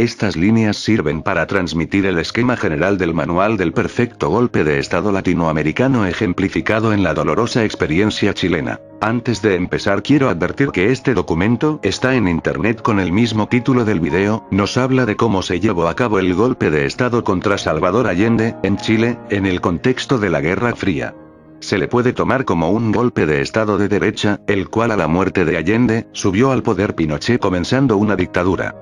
Estas líneas sirven para transmitir el esquema general del manual del perfecto golpe de Estado latinoamericano ejemplificado en la dolorosa experiencia chilena. Antes de empezar quiero advertir que este documento está en internet con el mismo título del video, nos habla de cómo se llevó a cabo el golpe de Estado contra Salvador Allende, en Chile, en el contexto de la Guerra Fría. Se le puede tomar como un golpe de Estado de derecha, el cual a la muerte de Allende, subió al poder Pinochet comenzando una dictadura.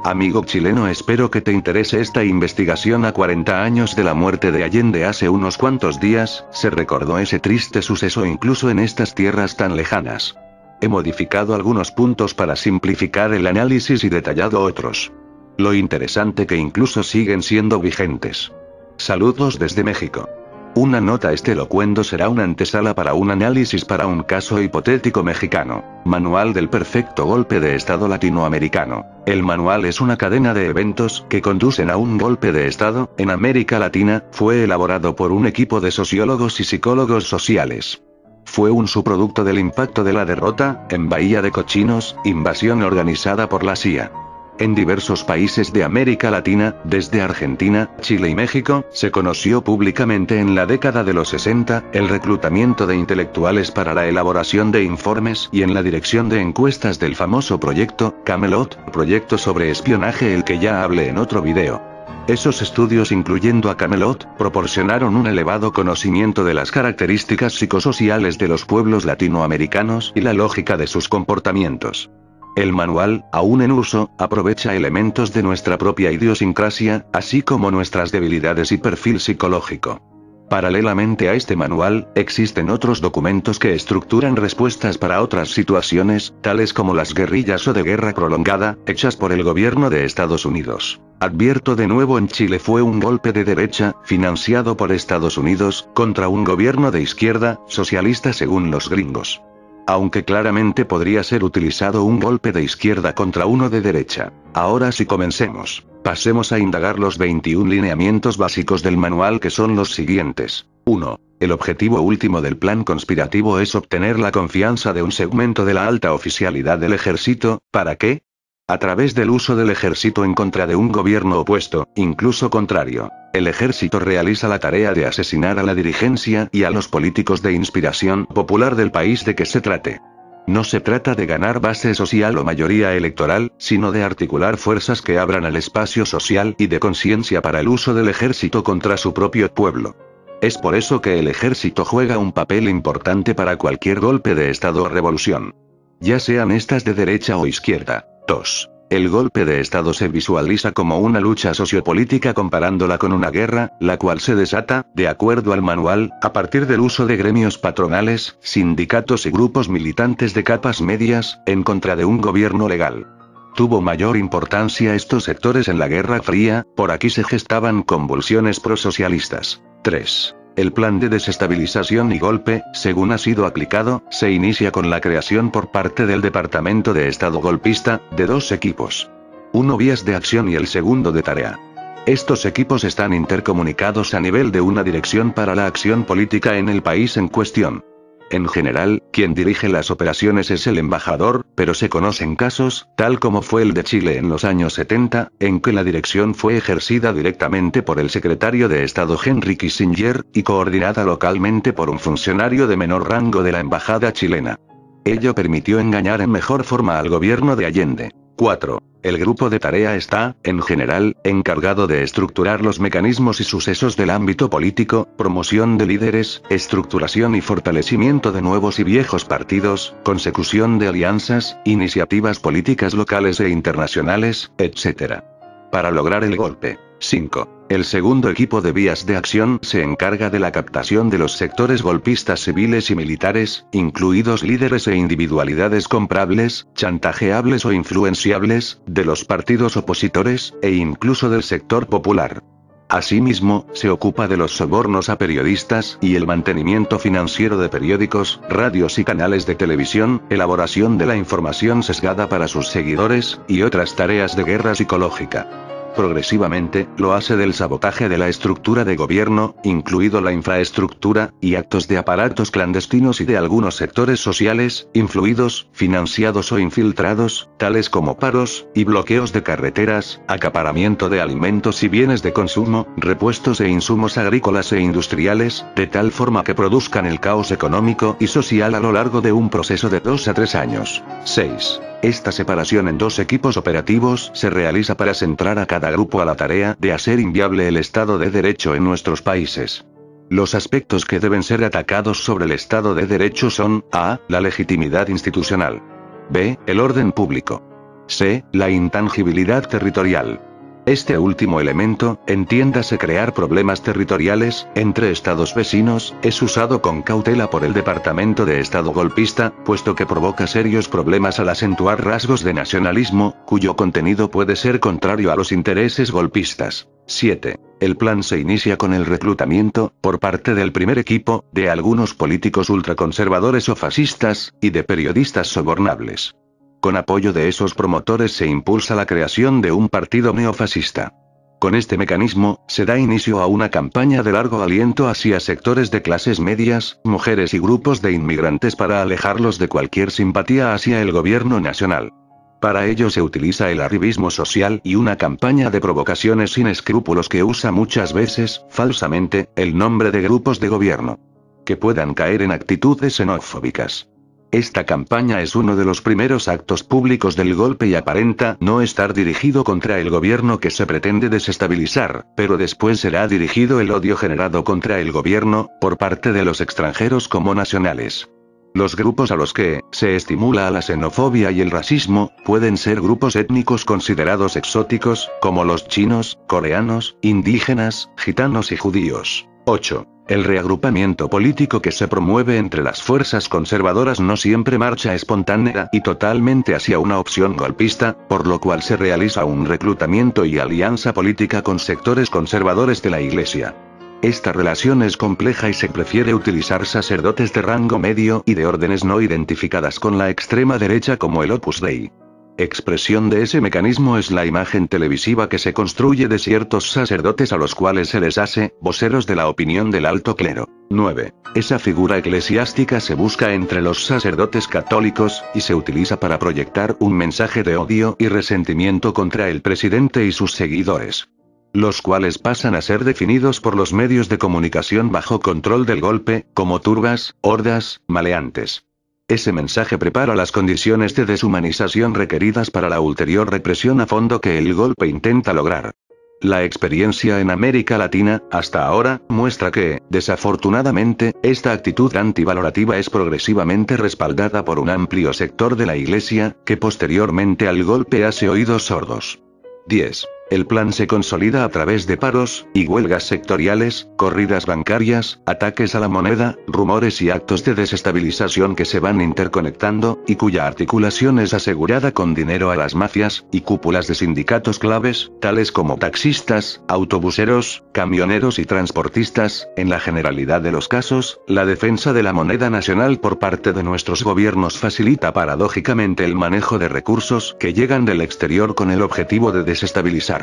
Amigo chileno, espero que te interese esta investigación. A 40 años de la muerte de Allende hace unos cuantos días, se recordó ese triste suceso incluso en estas tierras tan lejanas. He modificado algunos puntos para simplificar el análisis y detallado otros. Lo interesante que incluso siguen siendo vigentes. Saludos desde México. Una nota: este locuendo será una antesala para un análisis para un caso hipotético mexicano. Manual del perfecto golpe de Estado latinoamericano. El manual es una cadena de eventos que conducen a un golpe de Estado en América Latina. Fue elaborado por un equipo de sociólogos y psicólogos sociales. Fue un subproducto del impacto de la derrota, en Bahía de Cochinos, invasión organizada por la CIA. En diversos países de América Latina, desde Argentina, Chile y México, se conoció públicamente en la década de los 60, el reclutamiento de intelectuales para la elaboración de informes y en la dirección de encuestas del famoso proyecto Camelot, proyecto sobre espionaje el que ya hablé en otro video. Esos estudios, incluyendo a Camelot, proporcionaron un elevado conocimiento de las características psicosociales de los pueblos latinoamericanos y la lógica de sus comportamientos. El manual, aún en uso, aprovecha elementos de nuestra propia idiosincrasia, así como nuestras debilidades y perfil psicológico. Paralelamente a este manual, existen otros documentos que estructuran respuestas para otras situaciones, tales como las guerrillas o de guerra prolongada, hechas por el gobierno de Estados Unidos. Advierto de nuevo: en Chile fue un golpe de derecha, financiado por Estados Unidos, contra un gobierno de izquierda, socialista según los gringos. Aunque claramente podría ser utilizado un golpe de izquierda contra uno de derecha. Ahora sí, comencemos. Pasemos a indagar los 21 lineamientos básicos del manual, que son los siguientes. 1. El objetivo último del plan conspirativo es obtener la confianza de un segmento de la alta oficialidad del ejército. ¿Para qué? A través del uso del ejército en contra de un gobierno opuesto, incluso contrario. El ejército realiza la tarea de asesinar a la dirigencia y a los políticos de inspiración popular del país de que se trate. No se trata de ganar base social o mayoría electoral, sino de articular fuerzas que abran el espacio social y de conciencia para el uso del ejército contra su propio pueblo. Es por eso que el ejército juega un papel importante para cualquier golpe de Estado o revolución. Ya sean estas de derecha o izquierda. 2. El golpe de Estado se visualiza como una lucha sociopolítica comparándola con una guerra, la cual se desata, de acuerdo al manual, a partir del uso de gremios patronales, sindicatos y grupos militantes de capas medias, en contra de un gobierno legal. Tuvo mayor importancia estos sectores en la Guerra Fría, por aquí se gestaban convulsiones prosocialistas. 3. El plan de desestabilización y golpe, según ha sido aplicado, se inicia con la creación por parte del Departamento de Estado golpista, de dos equipos. Uno vías de acción y el segundo de tarea. Estos equipos están intercomunicados a nivel de una dirección para la acción política en el país en cuestión. En general, quien dirige las operaciones es el embajador, pero se conocen casos, tal como fue el de Chile en los años 70, en que la dirección fue ejercida directamente por el secretario de Estado Henry Kissinger, y coordinada localmente por un funcionario de menor rango de la embajada chilena. Ello permitió engañar en mejor forma al gobierno de Allende. 4. El grupo de tarea está, en general, encargado de estructurar los mecanismos y sucesos del ámbito político, promoción de líderes, estructuración y fortalecimiento de nuevos y viejos partidos, consecución de alianzas, iniciativas políticas locales e internacionales, etc. Para lograr el golpe. 5. El segundo equipo de vías de acción se encarga de la captación de los sectores golpistas civiles y militares, incluidos líderes e individualidades comprables, chantajeables o influenciables, de los partidos opositores, e incluso del sector popular. Asimismo, se ocupa de los sobornos a periodistas y el mantenimiento financiero de periódicos, radios y canales de televisión, elaboración de la información sesgada para sus seguidores, y otras tareas de guerra psicológica. progresivamente, lo hace del sabotaje de la estructura de gobierno, incluido la infraestructura, y actos de aparatos clandestinos y de algunos sectores sociales, influidos, financiados o infiltrados, tales como paros, y bloqueos de carreteras, acaparamiento de alimentos y bienes de consumo, repuestos e insumos agrícolas e industriales, de tal forma que produzcan el caos económico y social a lo largo de un proceso de 2 a 3 años. 6. Esta separación en 2 equipos operativos se realiza para centrar a cada grupo a la tarea de hacer inviable el Estado de Derecho en nuestros países. Los aspectos que deben ser atacados sobre el Estado de Derecho son: a. La legitimidad institucional. b. El orden público. c. La intangibilidad territorial. Este último elemento, entiéndase crear problemas territoriales, entre estados vecinos, es usado con cautela por el Departamento de Estado golpista, puesto que provoca serios problemas al acentuar rasgos de nacionalismo, cuyo contenido puede ser contrario a los intereses golpistas. 7. El plan se inicia con el reclutamiento, por parte del primer equipo, de algunos políticos ultraconservadores o fascistas, y de periodistas sobornables. Con apoyo de esos promotores se impulsa la creación de un partido neofascista. Con este mecanismo, se da inicio a una campaña de largo aliento hacia sectores de clases medias, mujeres y grupos de inmigrantes para alejarlos de cualquier simpatía hacia el gobierno nacional. Para ello se utiliza el arribismo social y una campaña de provocaciones sin escrúpulos que usa muchas veces, falsamente, el nombre de grupos de gobierno. Que puedan caer en actitudes xenofóbicas. Esta campaña es uno de los primeros actos públicos del golpe y aparenta no estar dirigido contra el gobierno que se pretende desestabilizar, pero después será dirigido el odio generado contra el gobierno, por parte de los extranjeros como nacionales. Los grupos a los que se estimula a la xenofobia y el racismo, pueden ser grupos étnicos considerados exóticos, como los chinos, coreanos, indígenas, gitanos y judíos. 8. El reagrupamiento político que se promueve entre las fuerzas conservadoras no siempre marcha espontánea y totalmente hacia una opción golpista, por lo cual se realiza un reclutamiento y alianza política con sectores conservadores de la Iglesia. Esta relación es compleja y se prefiere utilizar sacerdotes de rango medio y de órdenes no identificadas con la extrema derecha como el Opus Dei. Expresión de ese mecanismo es la imagen televisiva que se construye de ciertos sacerdotes a los cuales se les hace voceros de la opinión del alto clero. 9. Esa figura eclesiástica se busca entre los sacerdotes católicos, y se utiliza para proyectar un mensaje de odio y resentimiento contra el presidente y sus seguidores, los cuales pasan a ser definidos por los medios de comunicación bajo control del golpe, como turbas, hordas, maleantes. Ese mensaje prepara las condiciones de deshumanización requeridas para la ulterior represión a fondo que el golpe intenta lograr. La experiencia en América Latina, hasta ahora, muestra que, desafortunadamente, esta actitud antivalorativa es progresivamente respaldada por un amplio sector de la Iglesia, que posteriormente al golpe hace oídos sordos. 10. El plan se consolida a través de paros y huelgas sectoriales, corridas bancarias, ataques a la moneda, rumores y actos de desestabilización que se van interconectando, y cuya articulación es asegurada con dinero a las mafias y cúpulas de sindicatos claves, tales como taxistas, autobuseros, camioneros y transportistas. En la generalidad de los casos, la defensa de la moneda nacional por parte de nuestros gobiernos facilita paradójicamente el manejo de recursos que llegan del exterior con el objetivo de desestabilizar.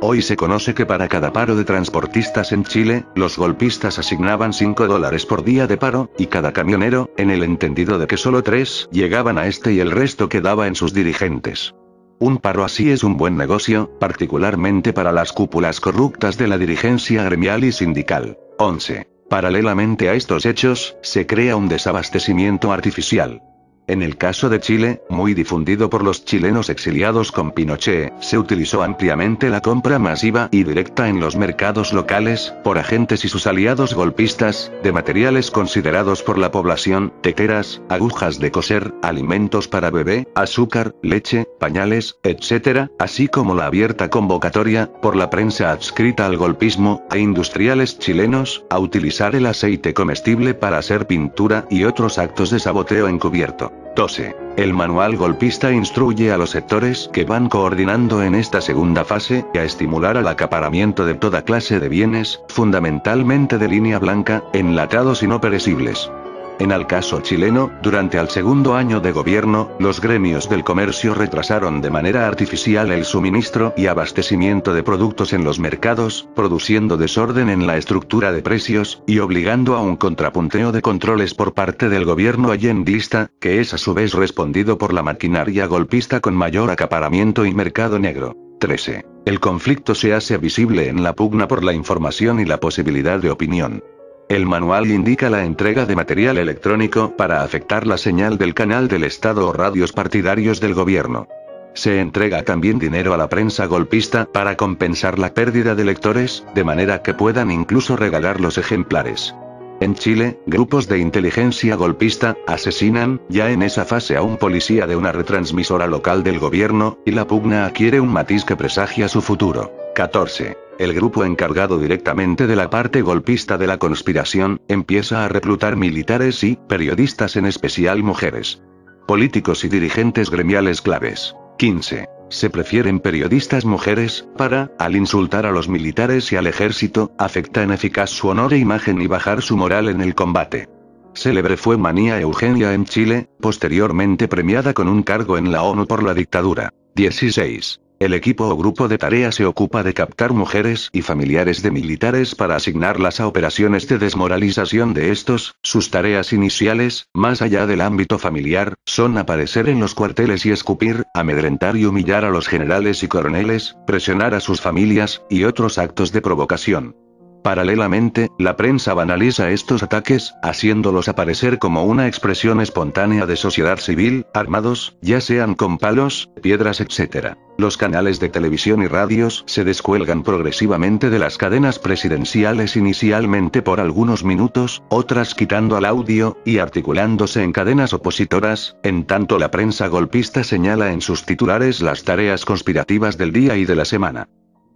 Hoy se conoce que para cada paro de transportistas en Chile, los golpistas asignaban $5 por día de paro, y cada camionero, en el entendido de que solo 3 llegaban a este y el resto quedaba en sus dirigentes. Un paro así es un buen negocio, particularmente para las cúpulas corruptas de la dirigencia gremial y sindical. 11. Paralelamente a estos hechos, se crea un desabastecimiento artificial. En el caso de Chile, muy difundido por los chilenos exiliados con Pinochet, se utilizó ampliamente la compra masiva y directa en los mercados locales, por agentes y sus aliados golpistas, de materiales considerados por la población, teteras, agujas de coser, alimentos para bebé, azúcar, leche, pañales, etc., así como la abierta convocatoria, por la prensa adscrita al golpismo, a industriales chilenos, a utilizar el aceite comestible para hacer pintura y otros actos de saboteo encubierto. 12. El manual golpista instruye a los sectores que van coordinando en esta segunda fase a estimular al acaparamiento de toda clase de bienes, fundamentalmente de línea blanca, enlatados y no perecibles. En el caso chileno, durante el segundo año de gobierno, los gremios del comercio retrasaron de manera artificial el suministro y abastecimiento de productos en los mercados, produciendo desorden en la estructura de precios, y obligando a un contrapunteo de controles por parte del gobierno allendista, que es a su vez respondido por la maquinaria golpista con mayor acaparamiento y mercado negro. 13. El conflicto se hace visible en la pugna por la información y la posibilidad de opinión. El manual indica la entrega de material electrónico para afectar la señal del canal del Estado o radios partidarios del gobierno. Se entrega también dinero a la prensa golpista para compensar la pérdida de lectores, de manera que puedan incluso regalar los ejemplares. En Chile, grupos de inteligencia golpista asesinan, ya en esa fase, a un policía de una retransmisora local del gobierno, y la pugna adquiere un matiz que presagia su futuro. 14. El grupo encargado directamente de la parte golpista de la conspiración, empieza a reclutar militares y periodistas, en especial mujeres, políticos y dirigentes gremiales claves. 15. Se prefieren periodistas mujeres, al insultar a los militares y al ejército, afecta en eficaz su honor e imagen y bajar su moral en el combate. Célebre fue María Eugenia en Chile, posteriormente premiada con un cargo en la ONU por la dictadura. 16. El equipo o grupo de tarea se ocupa de captar mujeres y familiares de militares para asignarlas a operaciones de desmoralización de estos. Sus tareas iniciales, más allá del ámbito familiar, son aparecer en los cuarteles y escupir, amedrentar y humillar a los generales y coroneles, presionar a sus familias, y otros actos de provocación. Paralelamente, la prensa banaliza estos ataques, haciéndolos aparecer como una expresión espontánea de sociedad civil, armados, ya sean con palos, piedras, etc. Los canales de televisión y radios se descuelgan progresivamente de las cadenas presidenciales, inicialmente por algunos minutos, otras quitando al audio, y articulándose en cadenas opositoras, en tanto la prensa golpista señala en sus titulares las tareas conspirativas del día y de la semana.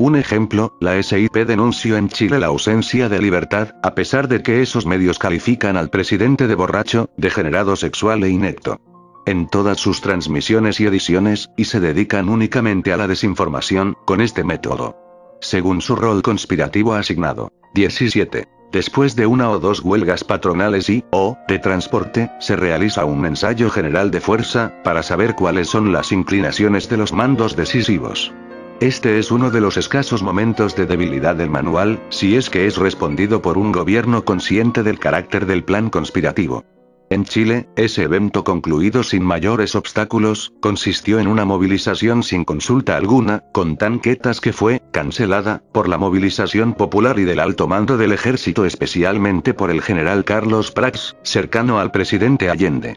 Un ejemplo, la SIP denunció en Chile la ausencia de libertad, a pesar de que esos medios califican al presidente de borracho, degenerado sexual e inepto. En todas sus transmisiones y ediciones, y se dedican únicamente a la desinformación, con este método, según su rol conspirativo asignado. 17. Después de una o dos huelgas patronales o de transporte, se realiza un ensayo general de fuerza, para saber cuáles son las inclinaciones de los mandos decisivos. Este es uno de los escasos momentos de debilidad del manual, si es que es respondido por un gobierno consciente del carácter del plan conspirativo. En Chile, ese evento, concluido sin mayores obstáculos, consistió en una movilización sin consulta alguna, con tanquetas, que fue cancelada por la movilización popular y del alto mando del ejército, especialmente por el general Carlos Prats, cercano al presidente Allende.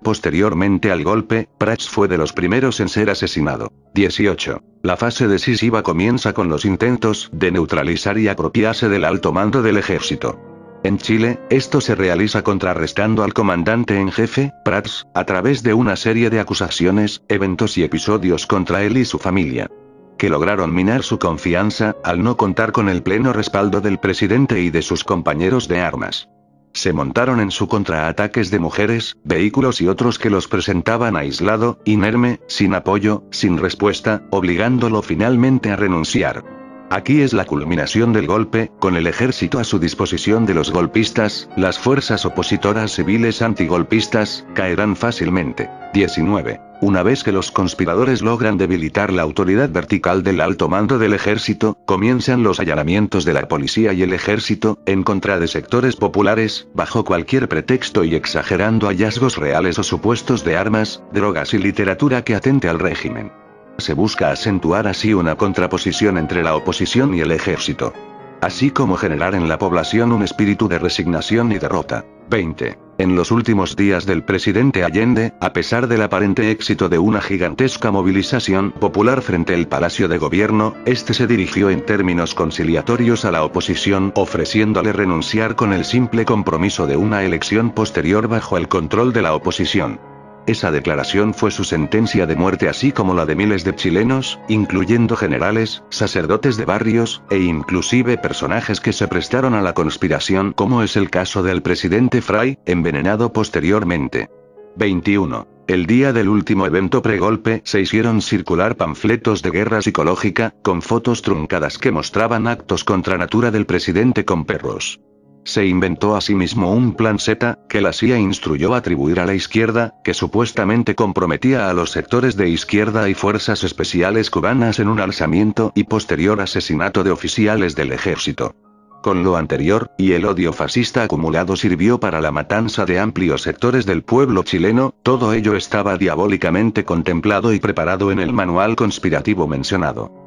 Posteriormente al golpe, Prats fue de los primeros en ser asesinado. 18. La fase decisiva comienza con los intentos de neutralizar y apropiarse del alto mando del ejército. En Chile, esto se realiza contrarrestando al comandante en jefe, Prats, a través de una serie de acusaciones, eventos y episodios contra él y su familia, que lograron minar su confianza, al no contar con el pleno respaldo del presidente y de sus compañeros de armas. Se montaron en su contra ataques de mujeres, vehículos y otros que los presentaban aislado, inerme, sin apoyo, sin respuesta, obligándolo finalmente a renunciar. Aquí es la culminación del golpe, con el ejército a su disposición de los golpistas, las fuerzas opositoras civiles antigolpistas, caerán fácilmente. 19. Una vez que los conspiradores logran debilitar la autoridad vertical del alto mando del ejército, comienzan los allanamientos de la policía y el ejército, en contra de sectores populares, bajo cualquier pretexto y exagerando hallazgos reales o supuestos de armas, drogas y literatura que atente al régimen. Se busca acentuar así una contraposición entre la oposición y el ejército, así como generar en la población un espíritu de resignación y derrota. 20. En los últimos días del presidente Allende, a pesar del aparente éxito de una gigantesca movilización popular frente al Palacio de Gobierno, este se dirigió en términos conciliatorios a la oposición, ofreciéndole renunciar con el simple compromiso de una elección posterior bajo el control de la oposición. Esa declaración fue su sentencia de muerte, así como la de miles de chilenos, incluyendo generales, sacerdotes de barrios, e inclusive personajes que se prestaron a la conspiración, como es el caso del presidente Frei, envenenado posteriormente. 21. El día del último evento pregolpe se hicieron circular panfletos de guerra psicológica, con fotos truncadas que mostraban actos contra natura del presidente con perros. Se inventó asimismo un plan Z, que la CIA instruyó atribuir a la izquierda, que supuestamente comprometía a los sectores de izquierda y fuerzas especiales cubanas en un alzamiento y posterior asesinato de oficiales del ejército. Con lo anterior, y el odio fascista acumulado sirvió para la matanza de amplios sectores del pueblo chileno, todo ello estaba diabólicamente contemplado y preparado en el manual conspirativo mencionado.